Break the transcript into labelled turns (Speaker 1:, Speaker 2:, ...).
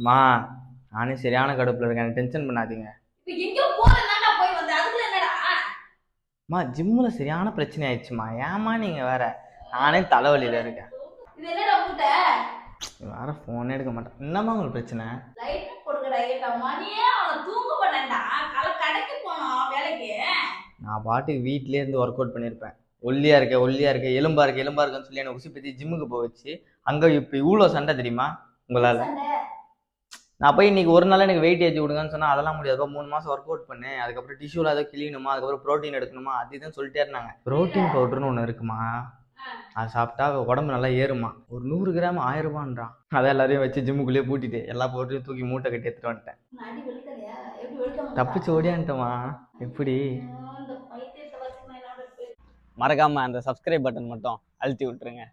Speaker 1: மா நானே சரியான கடுப்புல இருக்கேன், டென்ஷன் பண்ணாதீங்க. மா ஜிம்ல சரியான பிரச்சனை ஆயிடுச்சுமா, ஏமா நீங்க வேற. நானே தலைவலியில இருக்கேன். வேற போனே எடுக்க மாட்டேன். என்னமா உங்களுக்கு பிரச்சனை? நான் பாட்டுக்கு வீட்லயே இருந்து ஒர்க் அவுட் பண்ணியிருப்பேன். ஒல்லியா இருக்க எலும்பா இருக்குன்னு சொல்லி என்ன உசி பத்தி ஜிம்முக்கு போக வச்சு அங்க இப்ப இவ்வளவு சண்டை தெரியுமா உங்களால? நான் போய் இன்னைக்கு ஒரு நாள் எனக்கு வெயிட் ஏற்றி விடுங்கன்னு சொன்னா அதெல்லாம் முடியாது. 3 மாசம் ஒர்க் அவுட் பண்ணு, அதுக்கப்புறம் டிஷ்யூல அதை கிளீனுமா, அதுக்கப்புறம் ப்ரோட்டீன் எடுக்கணுமா, அது இதுன்னு சொல்லிட்டே இருந்தாங்க. ப்ரோட்டீன் பவுடர்னு ஒன்று இருக்குமா, அது சாப்பிட்டா உடம்பு நல்லா ஏறுமா. ஒரு 100 கிராம் 1000 ரூபான்றான். அதை எல்லாரையும் வச்சு ஜிம்முக்குள்ளேயே பூட்டிட்டு எல்லா பவுடரையும் தூக்கி மூட்டை கட்டி எடுத்துட்டு வந்துட்டேன். தப்பிச்சு ஓடியான்ட்டமா. எப்படி? மறக்காம அந்த சப்ஸ்கிரைப் பட்டன் மட்டும் அழுத்தி விட்டுருங்க.